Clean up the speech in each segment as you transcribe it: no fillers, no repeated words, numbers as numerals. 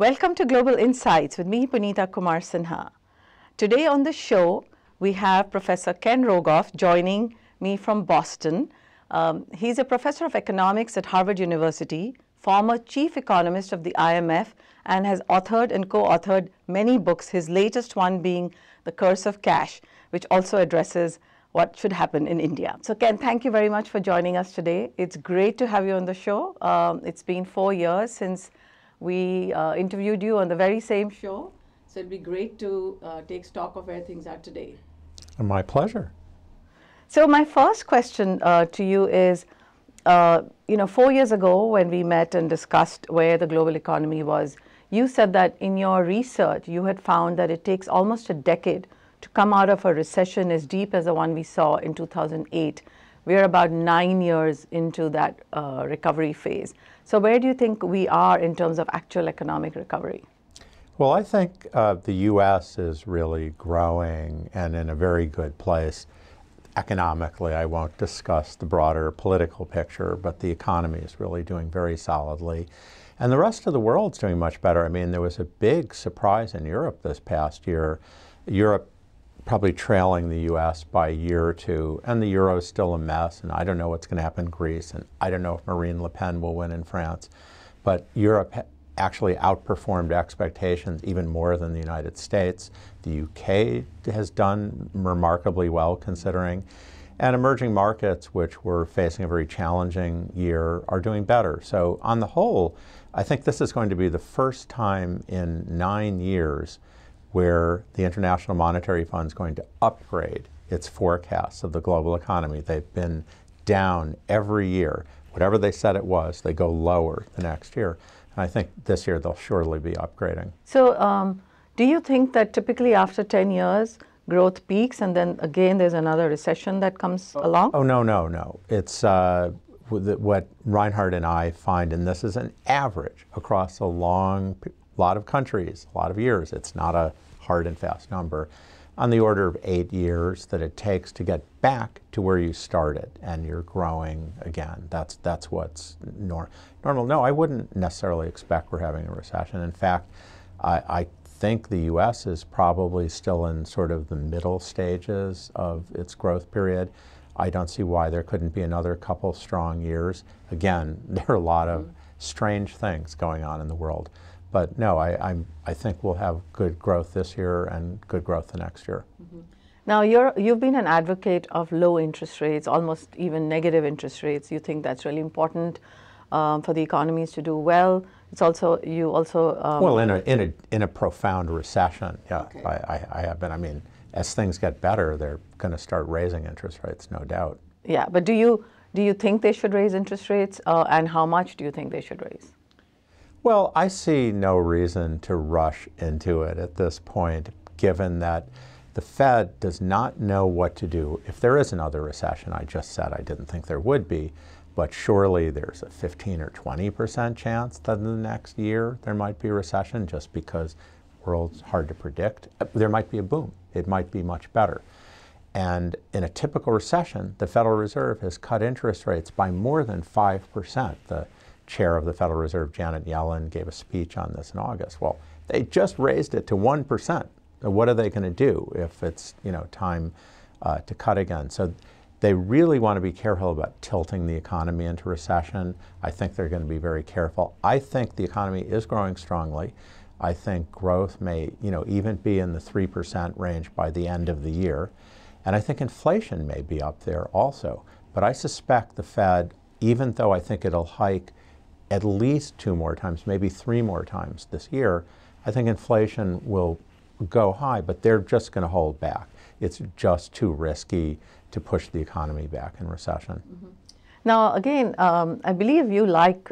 Welcome to Global Insights with me, Punita Kumar Sinha. Today on the show, we have Professor Ken Rogoff joining me from Boston. He's a professor of economics at Harvard University, former chief economist of the IMF, and has authored and co-authored many books, his latest one being The Curse of Cash, which also addresses what should happen in India. So Ken, thank you very much for joining us today. It's great to have you on the show. It's been 4 years since we interviewed you on the very same show. So it'd be great to take stock of where things are today. My pleasure. So my first question to you is, 4 years ago when we met and discussed where the global economy was, you said that in your research, you had found that it takes almost a decade to come out of a recession as deep as the one we saw in 2008. We're about 9 years into that recovery phase. So where do you think we are in terms of actual economic recovery? Well, I think the U.S. is really growing and in a very good place. Economically, I won't discuss the broader political picture, but the economy is really doing very solidly. And the rest of the world's doing much better. I mean, there was a big surprise in Europe this past year. Europe probably trailing the U.S. by a year or two, and the euro is still a mess, and I don't know what's going to happen in Greece, and I don't know if Marine Le Pen will win in France. But Europe actually outperformed expectations even more than the United States. The UK has done remarkably well considering, and emerging markets, which were facing a very challenging year, are doing better. So on the whole, I think this is going to be the first time in 9 years where the International Monetary Fund is going to upgrade its forecasts of the global economy. They've been down every year. Whatever they said it was, they go lower the next year. And I think this year they'll surely be upgrading. So do you think that typically after 10 years, growth peaks and then again there's another recession that comes along? Oh, no. It's what Reinhardt and I find, and this is an average across a lot of countries, a lot of years. It's not a hard and fast number. On the order of 8 years that it takes to get back to where you started and you're growing again. That's what's normal. No, I wouldn't necessarily expect we're having a recession. In fact, I think the U.S. is probably still in sort of the middle stages of its growth period. I don't see why there couldn't be another couple strong years. Again, there are a lot of strange things going on in the world. But no, I think we'll have good growth this year and good growth the next year. Mm-hmm. Now, you've been an advocate of low interest rates, almost even negative interest rates. You think that's really important for the economies to do well. It's also well, in a profound recession, yeah. Okay. I have been. I mean, as things get better, they're going to start raising interest rates, no doubt. Yeah, but do you think they should raise interest rates, and how much do you think they should raise? Well, I see no reason to rush into it at this point, given that the Fed does not know what to do. If there is another recession, I just said I didn't think there would be, but surely there's a 15 or 20% chance that in the next year there might be a recession just because the world's hard to predict. There might be a boom. It might be much better. And in a typical recession, the Federal Reserve has cut interest rates by more than 5%. The chair of the Federal Reserve, Janet Yellen, gave a speech on this in August. Well, they just raised it to 1%. So what are they going to do if it's time to cut again? So they really want to be careful about tilting the economy into recession. I think they're going to be very careful. I think the economy is growing strongly. I think growth may even be in the 3% range by the end of the year. And I think inflation may be up there also. But I suspect the Fed, even though I think it'll hike at least 2 more times, maybe 3 more times this year, I think inflation will go high, but they're just going to hold back. It's just too risky to push the economy back in recession. Mm-hmm. Now, again, I believe you like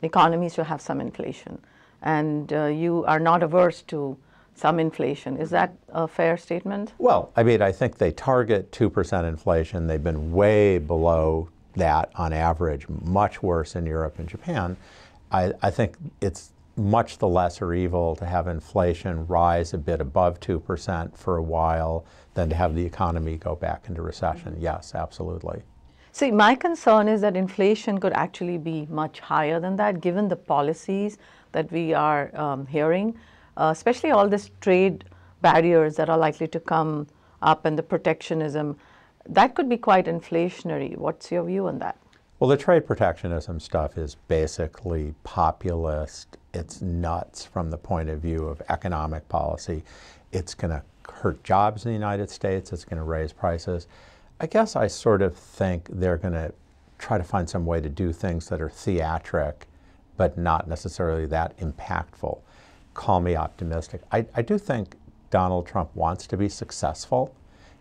economies to have some inflation, and you are not averse to some inflation. Is that a fair statement? Well, I mean, I think they target 2% inflation. They've been way below that on average, much worse in Europe and Japan. I think it's much the lesser evil to have inflation rise a bit above 2% for a while than to have the economy go back into recession. Yes, absolutely. See, my concern is that inflation could actually be much higher than that, given the policies that we are hearing, especially all these trade barriers that are likely to come up and the protectionism. That could be quite inflationary. What's your view on that? Well, the trade protectionism stuff is basically populist. It's nuts from the point of view of economic policy. It's going to hurt jobs in the United States. It's going to raise prices. I guess I sort of think they're going to try to find some way to do things that are theatric, but not necessarily that impactful. Call me optimistic. I do think Donald Trump wants to be successful.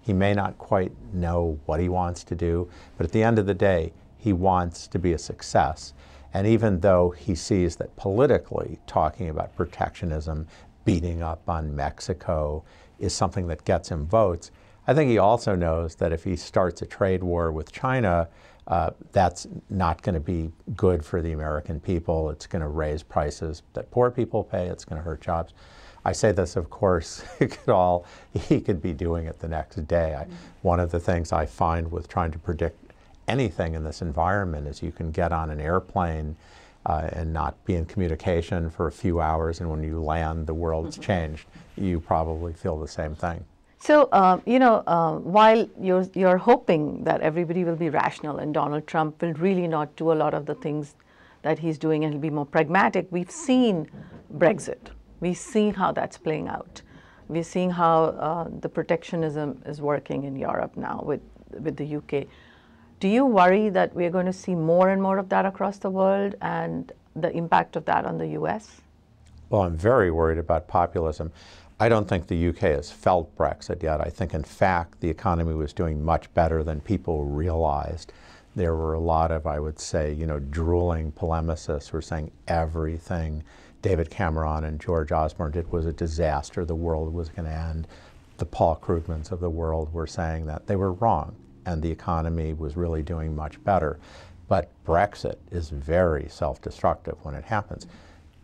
He may not quite know what he wants to do, but at the end of the day, he wants to be a success. And even though he sees that politically talking about protectionism, beating up on Mexico is something that gets him votes, I think he also knows that if he starts a trade war with China, that's not going to be good for the American people. It's going to raise prices that poor people pay. It's going to hurt jobs. I say this, of course, he could be doing it the next day. One of the things I find with trying to predict anything in this environment is you can get on an airplane and not be in communication for a few hours, and when you land, the world's changed. You probably feel the same thing. So, while you're hoping that everybody will be rational and Donald Trump will really not do a lot of the things that he's doing and he'll be more pragmatic, we've seen Brexit. We've seen how that's playing out. We're seeing how the protectionism is working in Europe now with the UK. Do you worry that we're going to see more and more of that across the world and the impact of that on the US? Well, I'm very worried about populism. I don't think the UK has felt Brexit yet. I think, in fact, the economy was doing much better than people realized. There were a lot of, I would say, drooling polemicists who were saying everything David Cameron and George Osborne did was a disaster. The world was going to end. The Paul Krugmans of the world were saying that. They were wrong, and the economy was really doing much better. But Brexit is very self-destructive when it happens.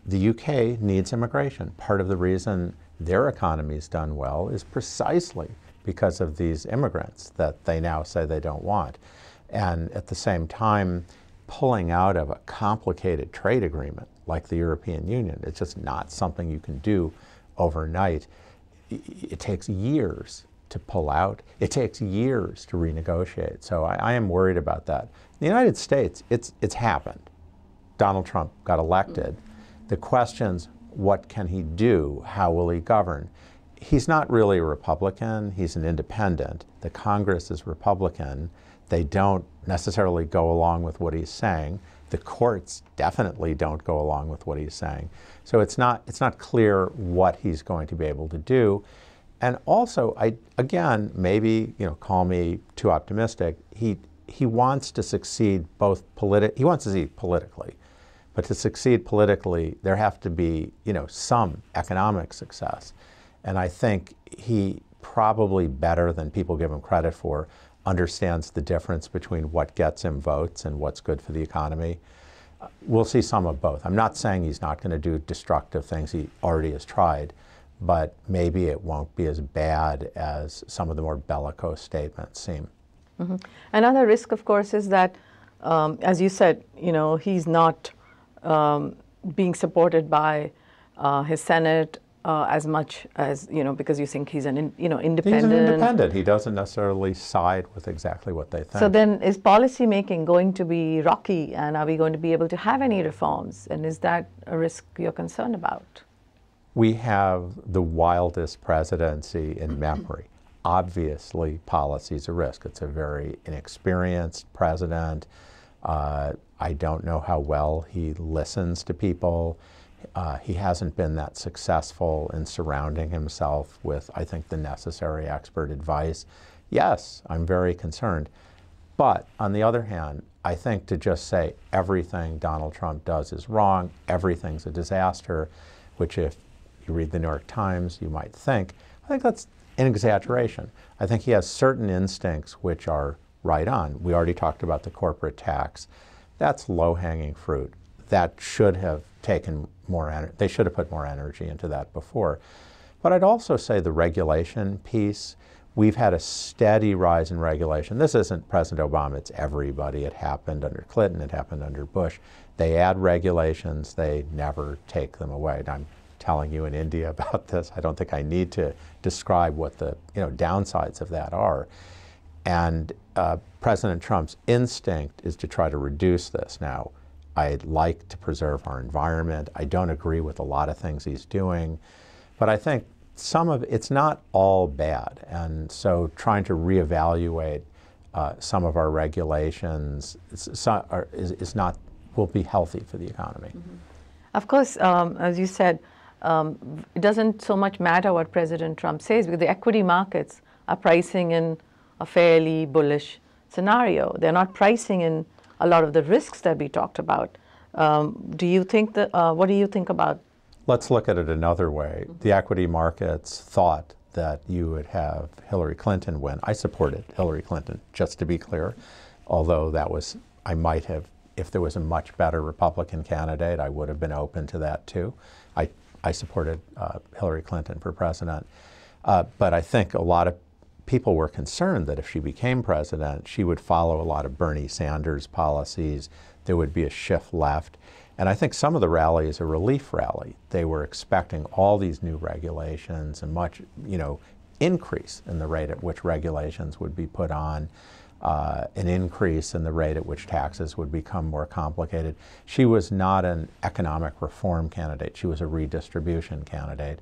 The UK needs immigration. Part of the reason their economy's done well is precisely because of these immigrants that they now say they don't want. And at the same time, pulling out of a complicated trade agreement like the European Union, it's just not something you can do overnight. It takes years to pull out. It takes years to renegotiate. So I am worried about that. In the United States, it's happened. Donald Trump got elected. The question's, what can he do? How will he govern? He's not really a Republican. He's an independent. The Congress is Republican. They don't necessarily go along with what he's saying. The courts definitely don't go along with what he's saying. So it's not clear what he's going to be able to do. And also, again, maybe, call me too optimistic, he wants to succeed he wants to succeed politically. But to succeed politically, there have to be, some economic success. And I think he probably, better than people give him credit for, understands the difference between what gets him votes and what's good for the economy. We'll see some of both. I'm not saying he's not going to do destructive things. He already has tried. But maybe it won't be as bad as some of the more bellicose statements seem. Mm-hmm. Another risk, of course, is that, as you said, he's not being supported by his Senate as much as, because you think he's an independent. He's an independent. He doesn't necessarily side with exactly what they think. So then is policy making going to be rocky, and are we going to be able to have any reforms? And is that a risk you're concerned about? We have the wildest presidency in memory. Obviously, policy is a risk. It's a very inexperienced president. I don't know how well he listens to people. He hasn't been that successful in surrounding himself with, I think, the necessary expert advice. Yes, I'm very concerned. But on the other hand, I think to just say everything Donald Trump does is wrong, everything's a disaster, which if you read the New York Times, you might think, I think that's an exaggeration. I think he has certain instincts which are right on. We already talked about the corporate tax. That's low-hanging fruit. That should have taken more energy. They should have put more energy into that before. But I'd also say the regulation piece, we've had a steady rise in regulation. This isn't President Obama, it's everybody. It happened under Clinton, it happened under Bush. They add regulations, they never take them away. And I'm telling you in India about this. I don't think I need to describe what the downsides of that are. And President Trump's instinct is to try to reduce this. Now, I'd like to preserve our environment. I don't agree with a lot of things he's doing, but I think some of it's not all bad. And so trying to reevaluate some of our regulations will be healthy for the economy. Mm-hmm. Of course, as you said, it doesn't so much matter what President Trump says, because the equity markets are pricing in a fairly bullish scenario. They're not pricing in a lot of the risks that we talked about. Do you think that, what do you think about? Let's look at it another way. Mm-hmm. The equity markets thought that you would have Hillary Clinton win. I supported Hillary Clinton, just to be clear, although that was, I might have, if there was a much better Republican candidate, I would have been open to that too. I supported Hillary Clinton for president. But I think a lot of people were concerned that if she became president, she would follow a lot of Bernie Sanders policies. There would be a shift left. And I think some of the rally is a relief rally. They were expecting all these new regulations and much, increase in the rate at which regulations would be put on, an increase in the rate at which taxes would become more complicated. She was not an economic reform candidate. She was a redistribution candidate.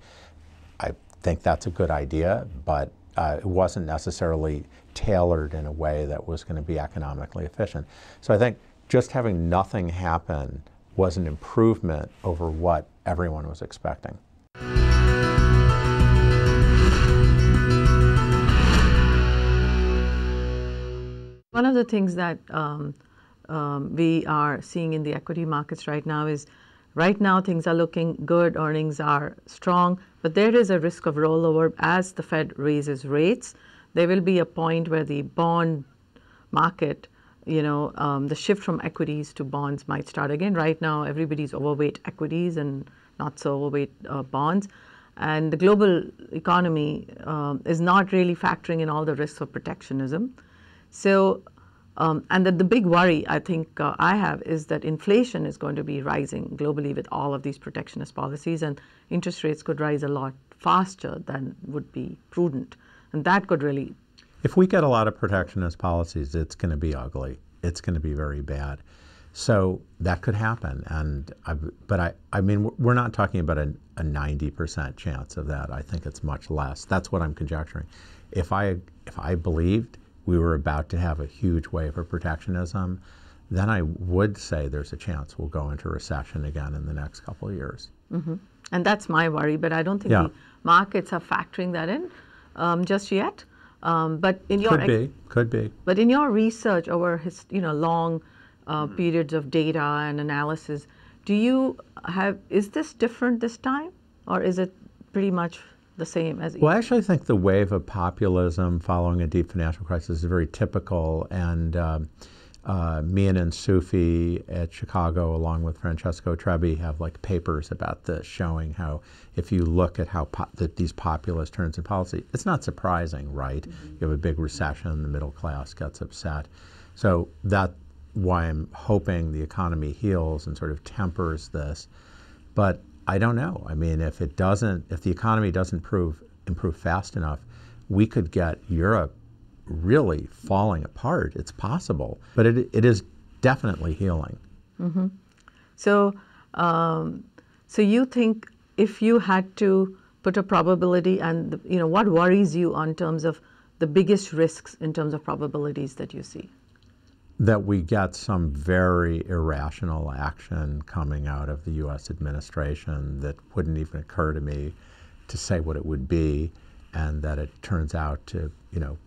I think that's a good idea, but it wasn't necessarily tailored in a way that was going to be economically efficient. So I think just having nothing happen was an improvement over what everyone was expecting. One of the things that we are seeing in the equity markets right now is, right now things are looking good, earnings are strong, but there is a risk of rollover as the Fed raises rates. There will be a point where the bond market, the shift from equities to bonds might start again. Right now, everybody's overweight equities and not so overweight bonds. And the global economy is not really factoring in all the risks of protectionism. So, and the big worry I think I have is that inflation is going to be rising globally with all of these protectionist policies, and interest rates could rise a lot faster than would be prudent. And that could really... If we get a lot of protectionist policies, it's going to be ugly. It's going to be very bad. So that could happen. And I mean, we're not talking about a 90% chance of that. I think it's much less. That's what I'm conjecturing. If I believed we were about to have a huge wave of protectionism, then I would say there's a chance we'll go into recession again in the next couple of years. Mm-hmm. And that's my worry, but I don't think the markets are factoring that in just yet. But in your could be. But in your research over long periods of data and analysis, is this different this time, or is it pretty much the same as? Well, I actually think the wave of populism following a deep financial crisis is very typical, and Mian and Sufi at Chicago, along with Francesco Trebi, have papers about this, showing how if you look at how these populist turns in policy, it's not surprising, right? Mm-hmm. You have a big recession, the middle class gets upset. So that's why I'm hoping the economy heals and sort of tempers this. But I don't know. I mean, if the economy doesn't improve fast enough, we could get Europe really falling apart. It's possible, but it is definitely healing. Mm-hmm. So you think if you had to put a probability, and what worries you on terms of the biggest risks in terms of probabilities that you see? That we get some very irrational action coming out of the U.S. administration that wouldn't even occur to me to say what it would be, and that it turns out to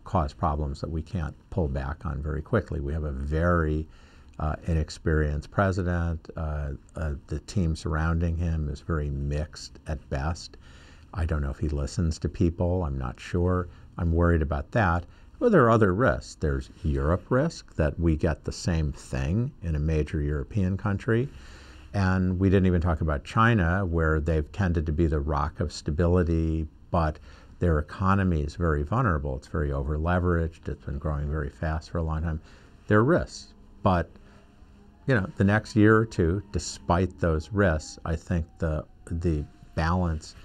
cause problems that we can't pull back on very quickly. We have a very inexperienced president. The team surrounding him is very mixed at best. I don't know if he listens to people. I'm not sure. I'm worried about that. Well, there are other risks. There's Europe risk, that we get the same thing in a major European country. And we didn't even talk about China, where they've tended to be the rock of stability, but Their economy is very vulnerable. It's very over-leveraged. It's been growing very fast for a long time. There are risks, but the next year or two, despite those risks, I think the balance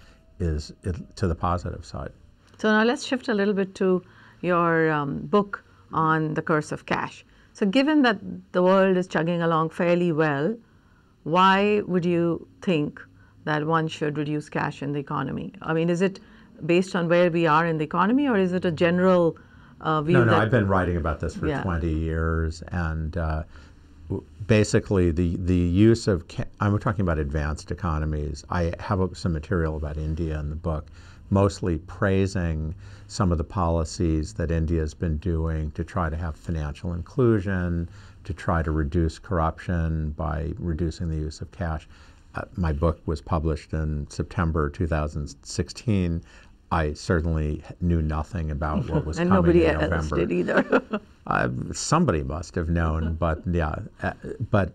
is to the positive side. So now let's shift a little bit to your book on the curse of cash. So given that the world is chugging along fairly well, why would you think that one should reduce cash in the economy? I mean, is it based on where we are in the economy, or is it a general view? No, I've been writing about this for 20 years, and basically the use of, I'm talking about advanced economies. I have some material about India in the book, mostly praising some of the policies that India has been doing to try to have financial inclusion, to try to reduce corruption by reducing the use of cash. My book was published in September 2016. I certainly knew nothing about what was and coming in November. November. Nobody else did either. Somebody must have known, but yeah. But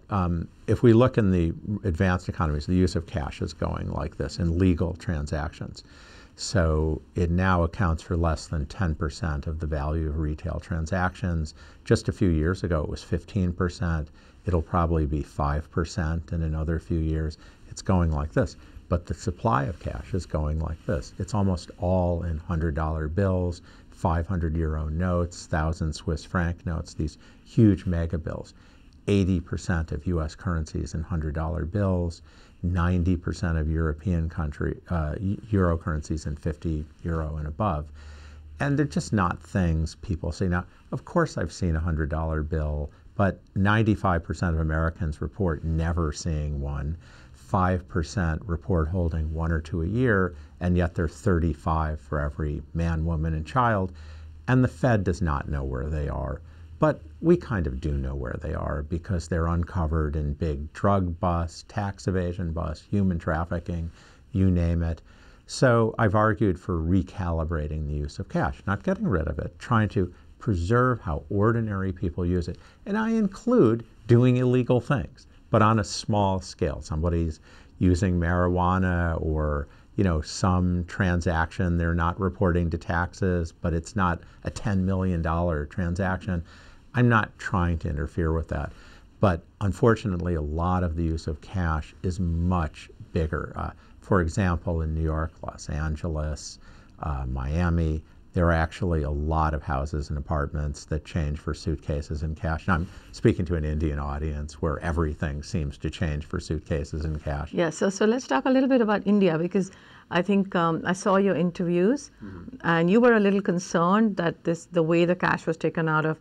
if we look in the advanced economies, the use of cash is going like this in legal transactions. So it now accounts for less than 10% of the value of retail transactions. Just a few years ago, it was 15%. It'll probably be 5% in another few years. It's going like this. But the supply of cash is going like this. It's almost all in $100 bills, 500 euro notes, 1,000 Swiss franc notes, these huge mega bills. 80% of US currencies in $100 bills, 90% of European euro currencies in 50 euro and above. And they're just not things people see. Now, of course I've seen a $100 bill, but 95% of Americans report never seeing one. 5% report holding one or two a year, and yet there are 35 for every man, woman, and child. And the Fed does not know where they are. But we kind of do know where they are because they're uncovered in big drug busts, tax evasion busts, human trafficking, you name it. So I've argued for recalibrating the use of cash, not getting rid of it, trying to preserve how ordinary people use it. And I include doing illegal things, but on a small scale. Somebody's using marijuana or some transaction they're not reporting to taxes, but it's not a $10 million transaction. I'm not trying to interfere with that. But unfortunately, a lot of the use of cash is much bigger. For example, in New York, Los Angeles, Miami, there are actually a lot of houses and apartments that change for suitcases and cash. And I'm speaking to an Indian audience where everything seems to change for suitcases and cash. Yeah, so let's talk a little bit about India, because I think I saw your interviews, and you were a little concerned that the way the cash was taken out of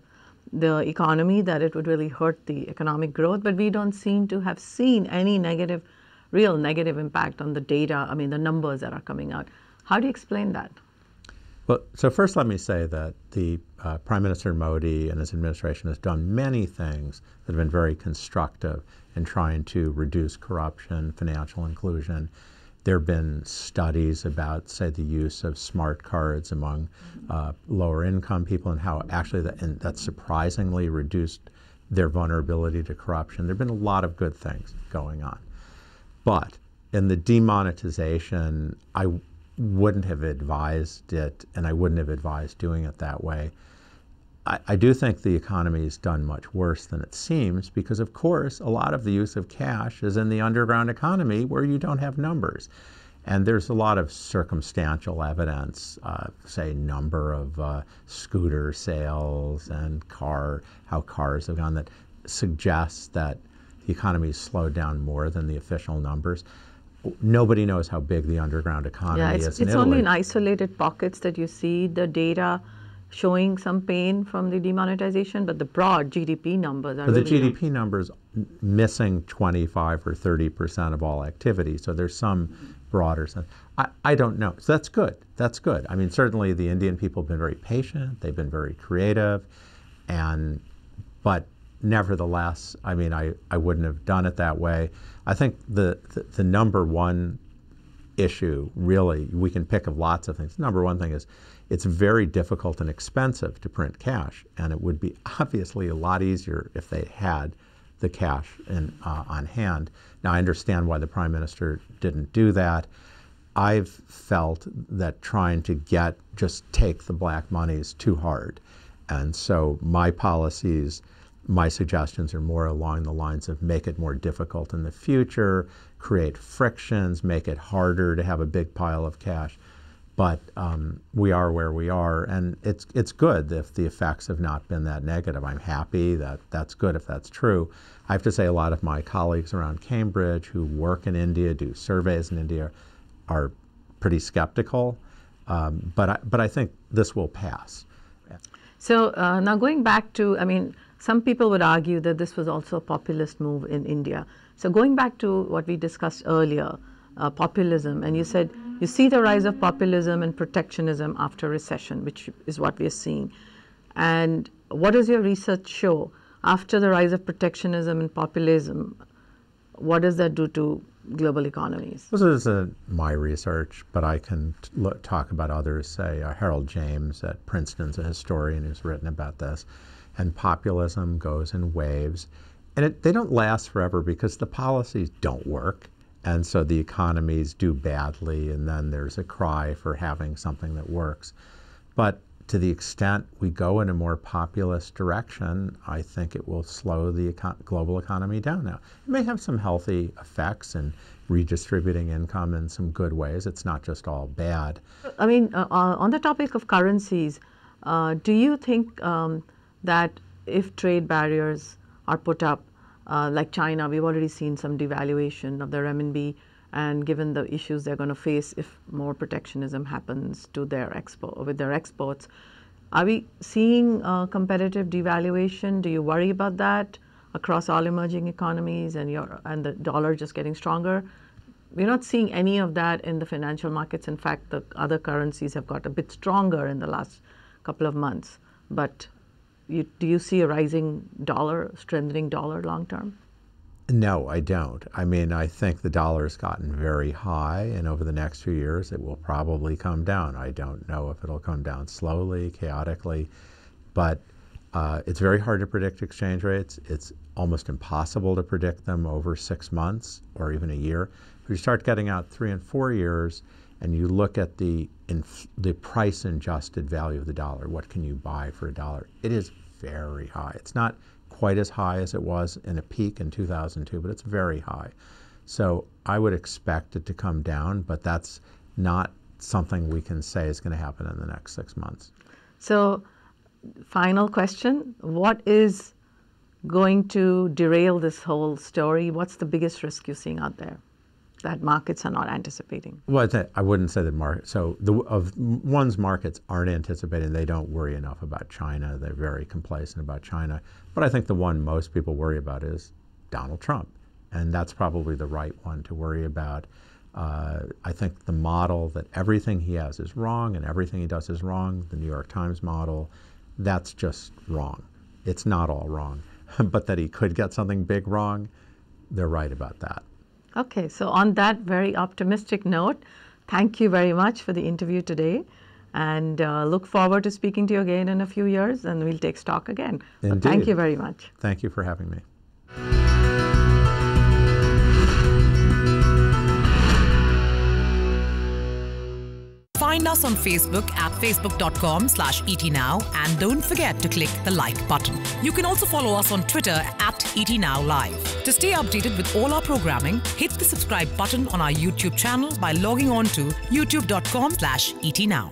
the economy, that it would really hurt the economic growth, but we don't seem to have seen any real negative impact on the data, I mean the numbers that are coming out. How do you explain that? Well, so first let me say that the Prime Minister Modi and his administration has done many things that have been very constructive in trying to reduce corruption, financial inclusion. There have been studies about, say, the use of smart cards among lower income people and how actually that surprisingly reduced their vulnerability to corruption. There have been a lot of good things going on. But in the demonetization, I wouldn't have advised it, and I wouldn't have advised doing it that way. I do think the economy has done much worse than it seems because, of course, a lot of the use of cash is in the underground economy where you don't have numbers. And there's a lot of circumstantial evidence, say number of scooter sales and how cars have gone, that suggests that the economy has slowed down more than the official numbers. Nobody knows how big the underground economy is in Italy. It's only in isolated pockets that you see the data showing some pain from the demonetization, but the broad GDP numbers are but really the GDP numbers missing 25 or 30% of all activity, so there's some broader sense. I don't know. So that's good. That's good. I mean, certainly the Indian people have been very patient. They've been very creative. But nevertheless, I mean, I wouldn't have done it that way. I think the number one issue, really, we can pick of lots of things. Number one thing is it's very difficult and expensive to print cash, and it would be obviously a lot easier if they had the cash on hand. Now, I understand why the Prime Minister didn't do that. I've felt that trying to just take the black money is too hard. And so my policies, my suggestions are more along the lines of make it more difficult in the future, create frictions, make it harder to have a big pile of cash. But we are where we are, and it's good if the effects have not been that negative. I'm happy that's good if that's true. I have to say a lot of my colleagues around Cambridge who work in India, do surveys in India, are pretty skeptical, but I think this will pass. So now going back to, I mean, some people would argue that this was also a populist move in India. So going back to what we discussed earlier, populism, and you said you see the rise of populism and protectionism after recession, which is what we are seeing. And what does your research show? After the rise of protectionism and populism, what does that do to global economies? This isn't my research, but I can talk about others. Say Harold James at Princeton's a historian who's written about this. And populism goes in waves. And they don't last forever because the policies don't work. And so the economies do badly, and then there's a cry for having something that works. But to the extent we go in a more populist direction, I think it will slow the global economy down now. It may have some healthy effects in redistributing income in some good ways. It's not just all bad. I mean, on the topic of currencies, do you think that if trade barriers are put up, like China, we've already seen some devaluation of the renminbi, and given the issues they're going to face if more protectionism happens to their with their exports, are we seeing competitive devaluation? Do you worry about that across all emerging economies and the dollar just getting stronger? We're not seeing any of that in the financial markets. In fact, the other currencies have got a bit stronger in the last couple of months. But do you see a rising dollar, strengthening dollar long term? No, I don't. I mean, I think the dollar's gotten very high, and over the next few years it will probably come down. I don't know if it'll come down slowly, chaotically, but it's very hard to predict exchange rates. It's almost impossible to predict them over 6 months or even a year. If you start getting out 3 and 4 years and you look at the price-adjusted value of the dollar, what can you buy for a dollar? It is very high. It's not quite as high as it was in a peak in 2002, but it's very high. So I would expect it to come down, but that's not something we can say is going to happen in the next 6 months. So final question, what is going to derail this whole story? What's the biggest risk you're seeing out there that markets are not anticipating? Well, I wouldn't say that ones markets aren't anticipating, they don't worry enough about China. They're very complacent about China. But I think the one most people worry about is Donald Trump. And that's probably the right one to worry about. I think the model that everything he has is wrong and everything he does is wrong, the New York Times model, that's just wrong. It's not all wrong. But that he could get something big wrong, they're right about that. Okay, so on that very optimistic note, thank you very much for the interview today, and look forward to speaking to you again in a few years, and we'll take stock again. So thank you very much. Thank you for having me. Find us on Facebook at facebook.com/etnow, and don't forget to click the like button. You can also follow us on Twitter at etnowlive. To stay updated with all our programming, hit the subscribe button on our YouTube channel by logging on to youtube.com/etnow.